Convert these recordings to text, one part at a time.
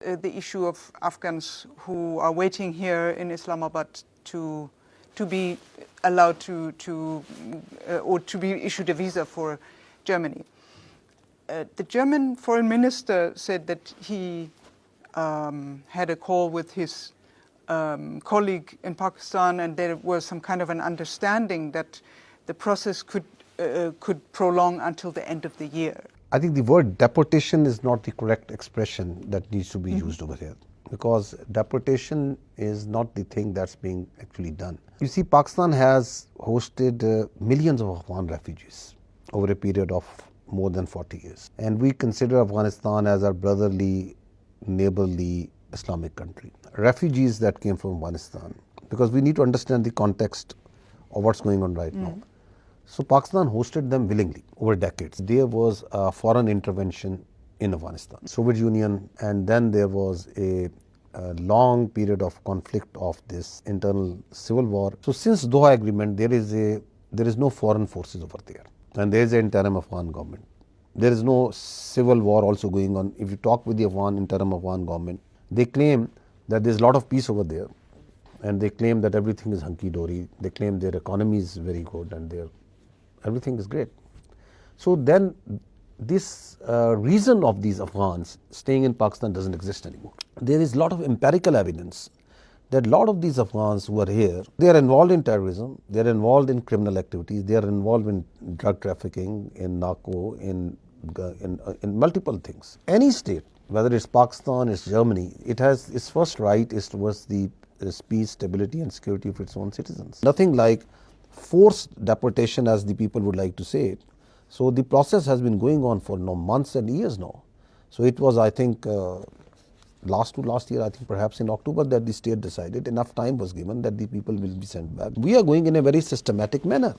the issue of Afghans who are waiting here in Islamabad to be allowed to be issued a visa for Germany. The German foreign minister said that he had a call with his colleague in Pakistan, and there was some kind of an understanding that the process could prolong until the end of the year. I think the word deportation is not the correct expression that needs to be used over here, because deportation is not the thing that's being actually done. You see, Pakistan has hosted millions of Afghan refugees over a period of more than 40 years. And we consider Afghanistan as our brotherly, neighborly Islamic country. Refugees that came from Afghanistan, because we need to understand the context of what's going on right now. So Pakistan hosted them willingly over decades. There was a foreign intervention in Afghanistan, Soviet Union, and then there was a long period of conflict of this internal civil war. So since Doha Agreement, there is no foreign forces over there, and there is an interim Afghan government. There is no civil war also going on. If you talk with the interim Afghan government, they claim that there is a lot of peace over there, and they claim that everything is hunky-dory. They claim their economy is very good and everything is great. So then this reason of these Afghans staying in Pakistan doesn't exist anymore. There is a lot of empirical evidence that a lot of these Afghans who are here, they are involved in terrorism, they are involved in criminal activities, they are involved in drug trafficking, in narco, in multiple things. Any state, whether it's Pakistan, it's Germany, it has its first right is towards the peace, stability and security of its own citizens. Nothing like forced deportation as the people would like to say it. So the process has been going on for months and years now. So it was, I think, last year, I think perhaps in October, that the state decided enough time was given that the people will be sent back. We are going in a very systematic manner,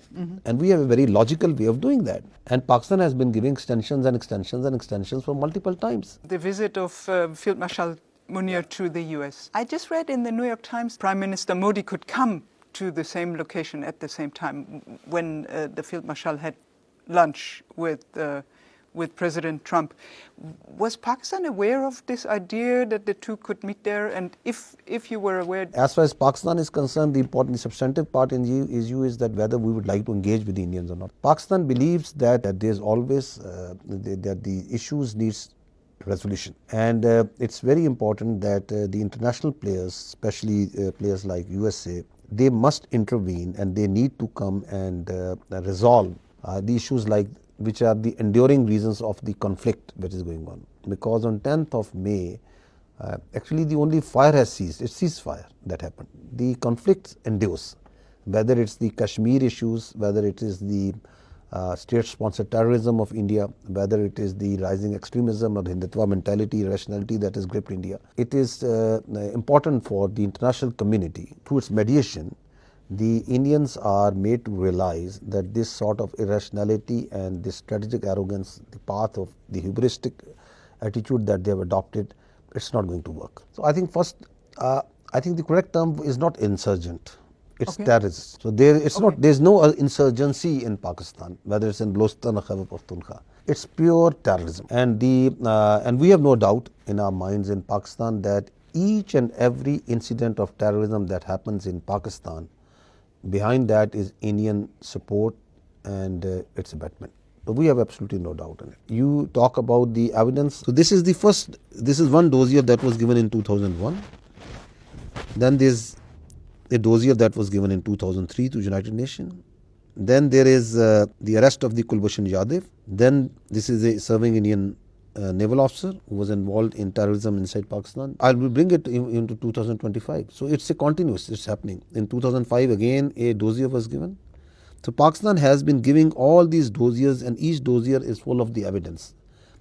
and we have a very logical way of doing that. And Pakistan has been giving extensions and extensions and extensions for multiple times. The visit of Field Marshal Munir to the US. I just read in the New York Times, Prime Minister Modi could come to the same location at the same time when the Field Marshal had lunch with President Trump. Was Pakistan aware of this idea that the two could meet there? And if you were aware? As far as Pakistan is concerned, the important substantive part in the issue is that whether we would like to engage with the Indians or not. Pakistan believes that there's always that the issues needs resolution, and it's very important that the international players, especially players like USA, they must intervene and they need to come and resolve the issues like which are the enduring reasons of the conflict which is going on. Because on 10th of May, actually the only fire has ceased. It's ceasefire that happened. The conflict endures, whether it's the Kashmir issues, whether it is the state-sponsored terrorism of India, whether it is the rising extremism or the Hindutva mentality, irrationality that has gripped India. It is important for the international community, through its mediation, the Indians are made to realize that this sort of irrationality and this strategic arrogance, the path of the hubristic attitude that they have adopted, it's not going to work. So I think first, I think the correct term is not insurgent. It's terrorist. So there's no insurgency in Pakistan, whether it's in Balochistan or Khyber Pakhtunkhwa. It's pure terrorism. And we have no doubt in our minds in Pakistan that each and every incident of terrorism that happens in Pakistan, behind that is Indian support and its abetment. So we have absolutely no doubt in it. You talk about the evidence. So this is one dossier that was given in 2001. Then there's a dossier that was given in 2003 to United Nations. Then there is the arrest of the Kulbhushan Yadav. Then this is a serving Indian naval officer who was involved in terrorism inside Pakistan. I will bring it into 2025. So it's a continuous, it's happening. In 2005 again a dossier was given. So Pakistan has been giving all these dossiers, and each dossier is full of the evidence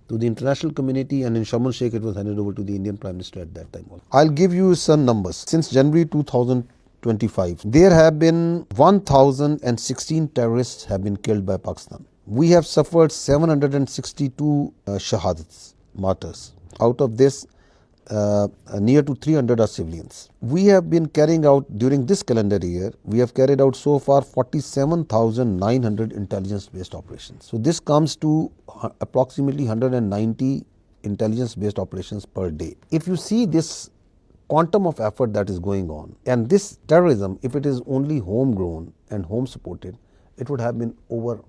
to the international community, and in Sharm el-Sheikh it was handed over to the Indian Prime Minister at that time also. I'll give you some numbers. Since January 2025, there have been 1,016 terrorists have been killed by Pakistan. We have suffered 762 shahadats, martyrs. Out of this, near to 300 are civilians. We have been carrying out, during this calendar year, we have carried out so far 47,900 intelligence-based operations. So this comes to approximately 190 intelligence-based operations per day. If you see this quantum of effort that is going on, and this terrorism, if it is only homegrown and home supported, it would have been over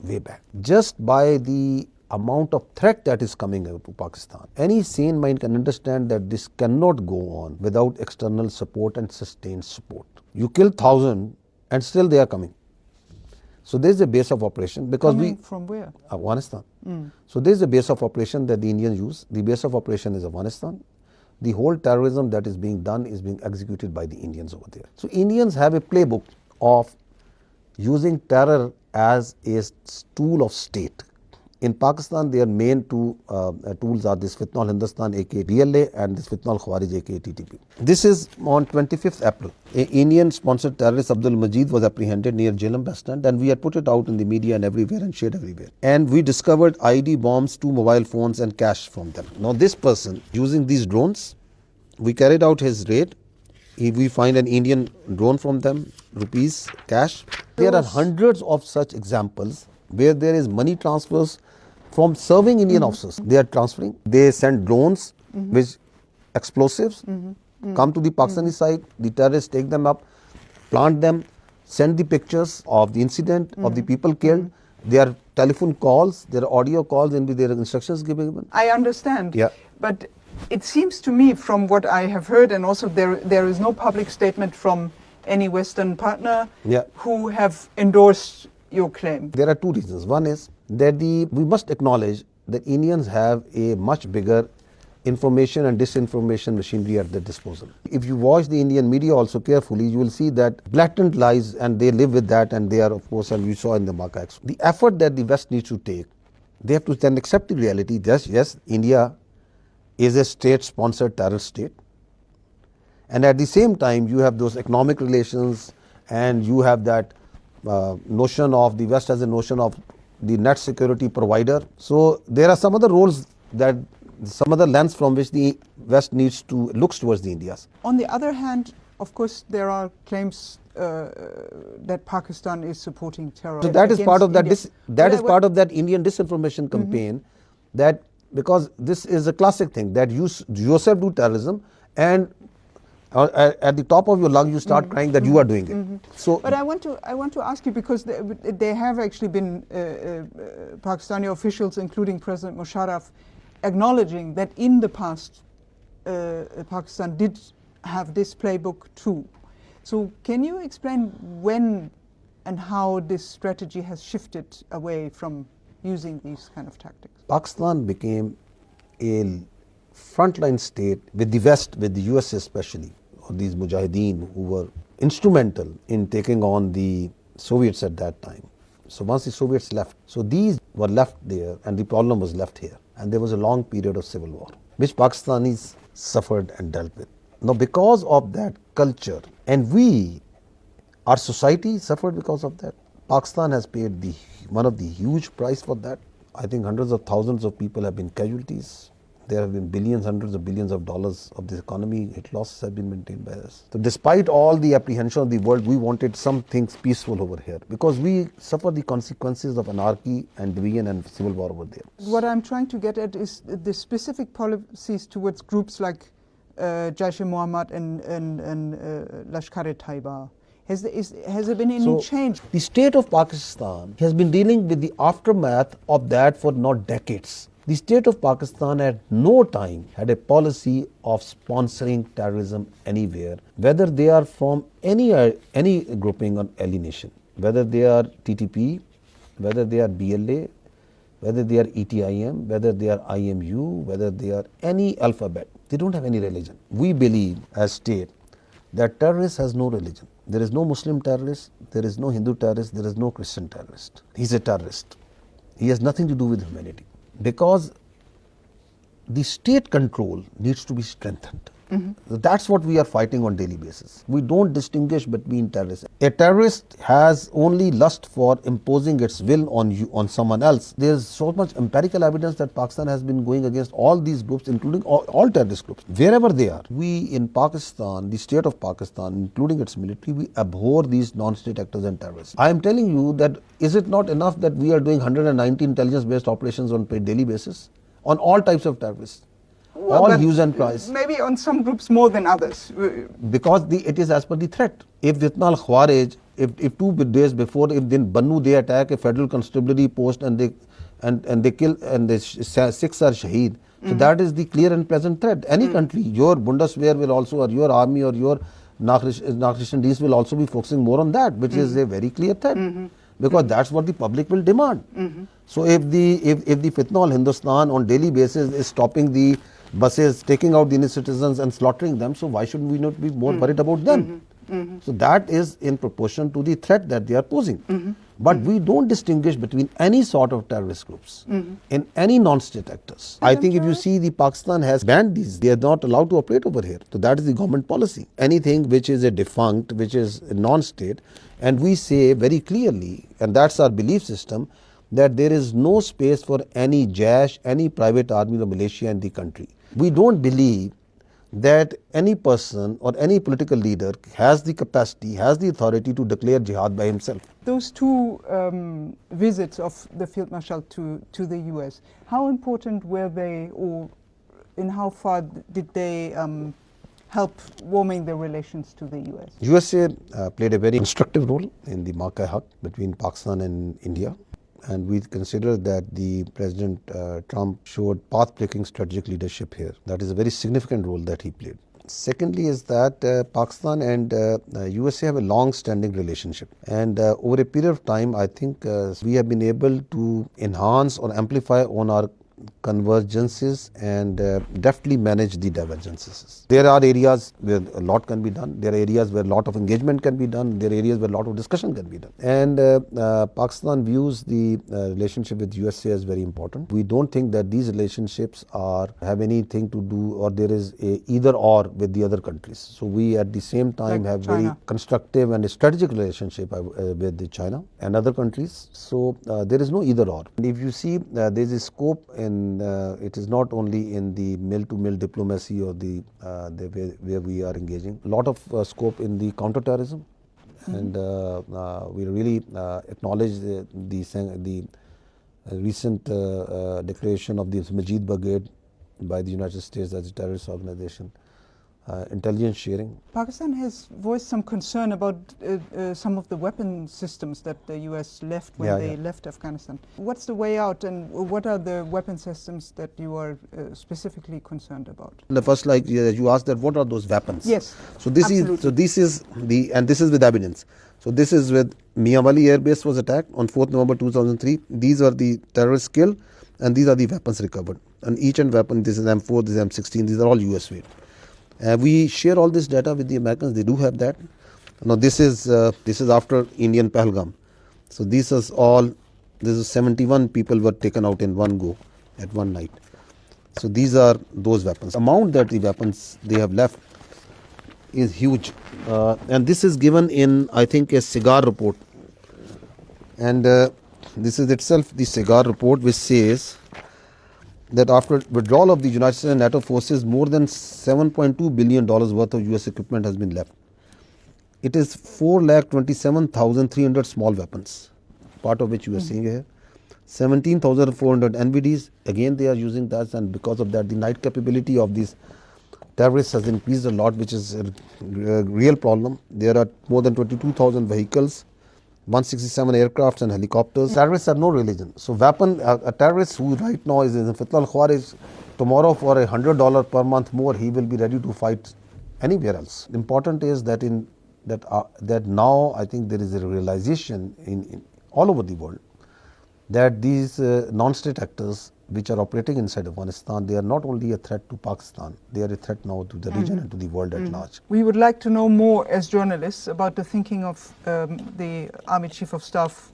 way back. Just by the amount of threat that is coming out to Pakistan, any sane mind can understand that this cannot go on without external support and sustained support. You kill 1,000 and still they are coming. So there is a base of operation because Coming from where? Afghanistan. So there is a base of operation that the Indians use. The base of operation is Afghanistan. The whole terrorism that is being done is being executed by the Indians over there. So Indians have a playbook of using terror as a tool of state. In Pakistan, their main two tools are this Fitna al-Hindustan aka DLA and this Fitna al-Khawarij aka TTP. This is on 25th April. An Indian-sponsored terrorist Abdul Majid was apprehended near Jhelum bus stand, and we had put it out in the media and everywhere and shared everywhere. And we discovered ID bombs, 2 mobile phones and cash from them. Now this person using these drones, we carried out his raid. We find an Indian drone from them, rupees, cash. There are hundreds of such examples where there is money transfers from serving Indian officers. They are transferring. They send drones with explosives, come to the Pakistani side, the terrorists take them up, plant them, send the pictures of the incident, of the people killed. There are telephone calls, there are audio calls in which there are instructions given. I understand. Yeah. But it seems to me from what I have heard, and also there is no public statement from any Western partner who have endorsed your claim. There are two reasons. One is that we must acknowledge that Indians have a much bigger information and disinformation machinery at their disposal. If you watch the Indian media also carefully, you will see that blatant lies, and they live with that, and they are, of course, and you saw in the Marca. The effort that the West needs to take, they have to then accept the reality that yes, India is a state-sponsored terrorist state, and at the same time you have those economic relations, and you have that notion of the West as a notion of the net security provider. So there are some other roles that some other lens from which the West needs to looks towards the Indias. On the other hand, of course, there are claims that Pakistan is supporting terror. So that is part of that. That is part of that Indian disinformation campaign. That because this is a classic thing that you yourself do terrorism, and at the top of your lung you start crying that you are doing it. So, but I want to ask you, because there have actually been Pakistani officials, including President Musharraf, acknowledging that in the past Pakistan did have this playbook too. So can you explain when and how this strategy has shifted away from using these kind of tactics? Pakistan became a frontline state with the West, with the US especially, or these mujahideen who were instrumental in taking on the Soviets at that time. So once the Soviets left, so these were left there and the problem was left here. And there was a long period of civil war, which Pakistanis suffered and dealt with. Now because of that culture, and our society suffered because of that. Pakistan has paid one of the huge price for that. I think hundreds of thousands of people have been casualties. There have been billions, hundreds of billions of dollars of this economy. Hit losses have been maintained by us. So despite all the apprehension of the world, we wanted some things peaceful over here because we suffer the consequences of anarchy and division and civil war over there. What I'm trying to get at is the specific policies towards groups like Jaish-e-Mohammed and Lashkar-e-Taiba. Has there been any change? The state of Pakistan has been dealing with the aftermath of that for not decades. The state of Pakistan at no time had a policy of sponsoring terrorism anywhere, whether they are from any grouping or any nation, whether they are TTP, whether they are BLA, whether they are ETIM, whether they are IMU, whether they are any alphabet. They don't have any religion. We believe as state that terrorist has no religion. There is no Muslim terrorist, there is no Hindu terrorist, there is no Christian terrorist. He's a terrorist. He has nothing to do with humanity. Because the state control needs to be strengthened. That's what we are fighting on daily basis. We don't distinguish between terrorists. A terrorist has only lust for imposing its will on someone else. There is so much empirical evidence that Pakistan has been going against all these groups, including all terrorist groups, wherever they are. We in Pakistan, the state of Pakistan, including its military, we abhor these non-state actors and terrorists. I am telling you that is it not enough that we are doing 190 intelligence-based operations on a daily basis? on all types of terrorists, Well, all but hues and cries. maybe on some groups more than others. Because it is as per the threat. If Jitna al-Khwarij, if 2 days before, if then Bannu they attack a federal constabulary post and they kill and the 6 are shaheed, so that is the clear and present threat. Any country, your Bundeswehr will also, or your army or your Nachrichtendienst will also be focusing more on that, which is a very clear threat, because that's what the public will demand. So if the Fitna al-Hindustan on daily basis is stopping the buses, taking out the Indian citizens and slaughtering them, so why should we not be more worried about them? So that is in proportion to the threat that they are posing. But we don't distinguish between any sort of terrorist groups in any non-state actors. I think if you see, the Pakistan has banned these. They are not allowed to operate over here. So that is the government policy. Anything which is a defunct, which is a non-state, and we say very clearly, and that's our belief system, that there is no space for any Jaish, any private army or militia in the country. We don't believe that any person or any political leader has the capacity, has the authority to declare jihad by himself. Those 2 visits of the Field Marshal to the US, how important were they, or in how far did they help warming the relations to the US? USA played a very constructive role in the Mark-e-Haq between Pakistan and India. And we consider that the President Trump showed path-breaking strategic leadership here. That is a very significant role that he played. Secondly is that Pakistan and USA have a long-standing relationship. And over a period of time, I think we have been able to enhance or amplify on our convergences and deftly manage the divergences. There are areas where a lot can be done. There are areas where a lot of engagement can be done. There are areas where a lot of discussion can be done. And Pakistan views the relationship with USA as very important. We don't think that these relationships have anything to do, or there is a either or with the other countries. So we at the same time have China. very constructive and a strategic relationship with China and other countries. So there is no either or. And if you see, there is a scope in it is not only in the mill-to-mill diplomacy or the where we are engaging. A lot of scope in the counter-terrorism, and we really acknowledge the recent declaration of the Majid Brigade by the United States as a terrorist organization. Intelligence sharing. Pakistan has voiced some concern about some of the weapon systems that the US left when they left Afghanistan. What's the way out, and what are the weapon systems that you are specifically concerned about? The first, like you asked, that what are those weapons? Yes. So this is with evidence. So this is with Mianwali Air Base was attacked on 4th November 2003. These are the terrorists killed, and these are the weapons recovered. And each weapon, this is M4, this is M16, these are all US made. We share all this data with the Americans. They do have that. Now this is after Indian Pahalgam. So this is 71 people were taken out in one go at one night. So these are those weapons. The amount that the weapons they have left is huge, and this is given in, I think, a SIGAR report. And this is itself the SIGAR report, which says that after withdrawal of the United States and NATO forces, more than $7.2 billion worth of US equipment has been left. It is 4,27,300 small weapons, part of which you are seeing here. 17,400 NVDs, again they are using that, and because of that the night capability of these terrorists has increased a lot, which is a real problem. There are more than 22,000 vehicles, 167 aircrafts and helicopters. Terrorists have no religion. So a terrorist who right now is in Fitna al-Khwarij, tomorrow for $100 per month more, he will be ready to fight anywhere else. Important is that that now I think there is a realization in all over the world that these non-state actors which are operating inside Afghanistan, they are not only a threat to Pakistan, they are a threat now to the region and to the world at large. We would like to know more as journalists about the thinking of the Army Chief of Staff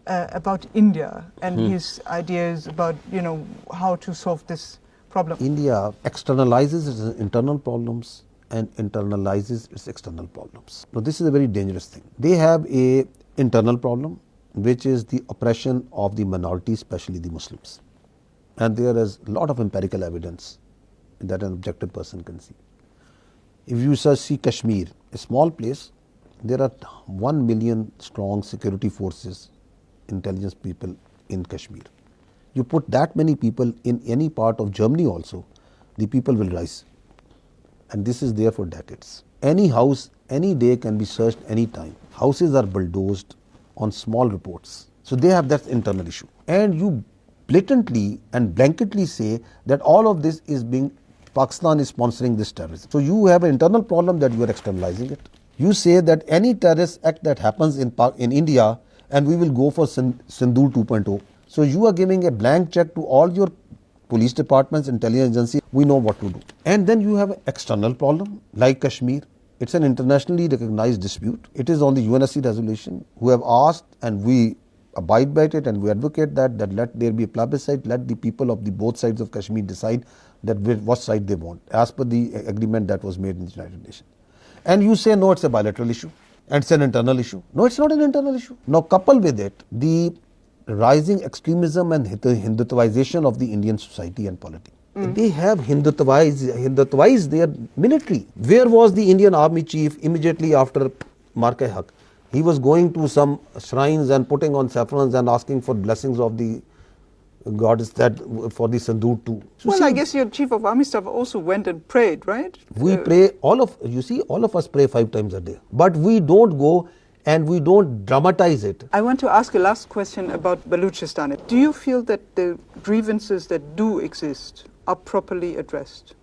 about India and his ideas about, how to solve this problem. India externalizes its internal problems and internalizes its external problems. Now this is a very dangerous thing. They have a internal problem, which is the oppression of the minorities, especially the Muslims. And there is a lot of empirical evidence that an objective person can see. If you see Kashmir, a small place, there are 1 million strong security forces, intelligence people in Kashmir. You put that many people in any part of Germany also, the people will rise. And this is there for decades. Any house, any day can be searched any time. Houses are bulldozed on small reports. So they have that internal issue. And you blatantly and blanketly say that all of this is Pakistan is sponsoring this terrorism. So you have an internal problem that you are externalizing it. You say that any terrorist act that happens in India, and we will go for Sindoor 2.0. So you are giving a blank check to all your police departments, intelligence agencies, we know what to do. And then you have an external problem like Kashmir. It's an internationally recognized dispute. It is on the UNSC resolution who have asked, and we abide by it and we advocate that let there be a plebiscite, let the people of the both sides of Kashmir decide that what side they want as per the agreement that was made in the United Nations. And you say no, it's a bilateral issue and it's an internal issue. No, it's not an internal issue. Now couple with it the rising extremism and Hindutvaization of the Indian society and politics. They have Hindutvaized their military. Where was the Indian army chief immediately after Marke-Haq? He was going to some shrines and putting on saffrons and asking for blessings of the goddess that for the Sindoor too. So well, I guess your chief of army staff also went and prayed, right? We pray, all of us pray 5 times a day. But we don't go and we don't dramatize it. I want to ask a last question about Balochistan. Do you feel that the grievances that do exist are properly addressed?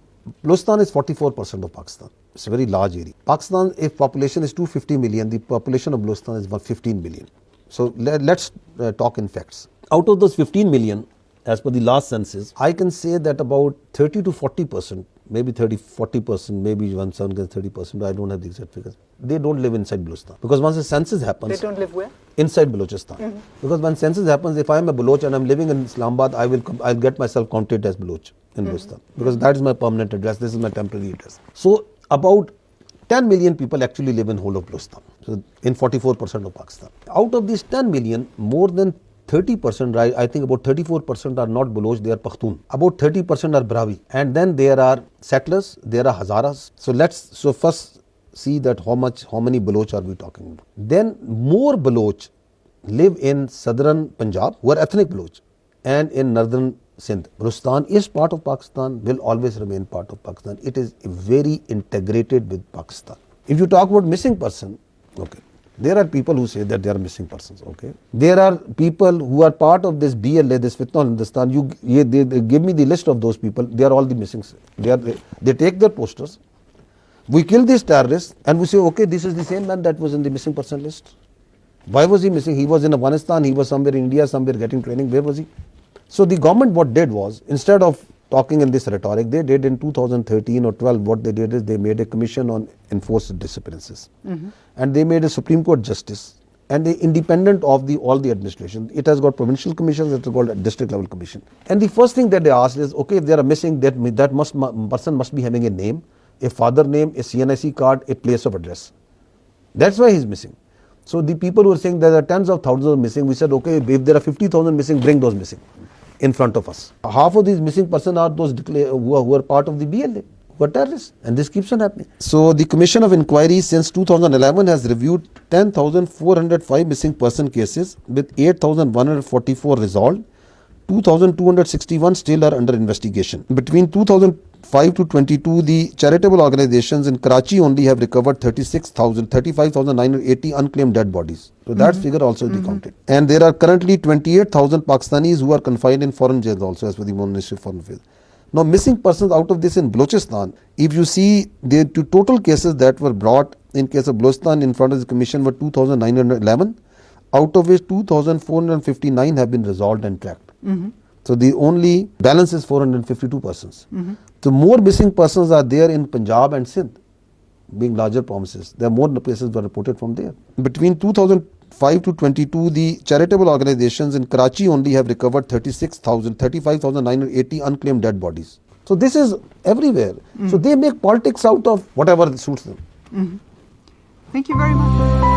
Balochistan is 44% of Pakistan. It's a very large area. Pakistan, if population is 250 million, the population of Balochistan is about 15 million. So let's talk in facts. Out of those 15 million, as per the last census, I can say that about 30 to 40%, maybe 40%, maybe one son gets 30%, I don't have the exact figures. They don't live inside Balochistan. Because once the census happens... They don't live where? Inside Balochistan. Because when census happens, if I am a Baloch and I am living in Islamabad, I'll get myself counted as Baloch in Balochistan. Because that is my permanent address, this is my temporary address. So about 10 million people actually live in whole of Balochistan, so in 44% of Pakistan. Out of these 10 million, more than 30%, I think about 34% are not Baloch, they are Pakhtun. About 30% are Brahmi. And then there are settlers, there are Hazaras. So first see that how many Baloch are we talking about. Then more Baloch live in southern Punjab, who are ethnic Baloch, and in northern Sindh. Balochistan is part of Pakistan, will always remain part of Pakistan. It is very integrated with Pakistan. If you talk about missing person, okay, there are people who say that they are missing persons, okay. There are people who are part of this BLA, this Fitna Hindustan, they give me the list of those people, they are all the missing. They take their posters, we kill these terrorists and we say, okay, this is the same man that was in the missing person list. Why was he missing? He was in Afghanistan, he was somewhere in India, somewhere getting training, where was he? So the government what did was, instead of talking in this rhetoric, they did in 2013 or 12, what they did is they made a commission on enforced disappearances. And they made a Supreme Court justice and they independent of all the administration. It has got provincial commissions, it has got a district level commission. And the first thing that they asked is, okay, if they are missing, that person must be having a name, a father name, a CNIC card, a place of address. That's why he's missing. So the people who are saying there are tens of thousands of missing, we said, okay, if there are 50,000 missing, bring those missing in front of us. Half of these missing persons are those who are part of the BLA, who are terrorists, and this keeps on happening. So the Commission of Inquiry since 2011 has reviewed 10,405 missing person cases with 8,144 resolved. 2,261 still are under investigation. Between 2005 to 22, the charitable organizations in Karachi only have recovered 35,980 unclaimed dead bodies. So that figure also is counted. And there are currently 28,000 Pakistanis who are confined in foreign jails also, as per the Ministry of Foreign Affairs. Now missing persons out of this in Balochistan, if you see the total cases that were brought in case of Balochistan in front of the Commission were 2,911, out of which 2,459 have been resolved and tracked. So the only balance is 452 persons. So more missing persons are there in Punjab and Sindh, being larger provinces. There are more cases were reported from there. Between 2005 to 22, the charitable organizations in Karachi only have recovered 35,980 unclaimed dead bodies. So this is everywhere. So they make politics out of whatever suits them. Thank you very much.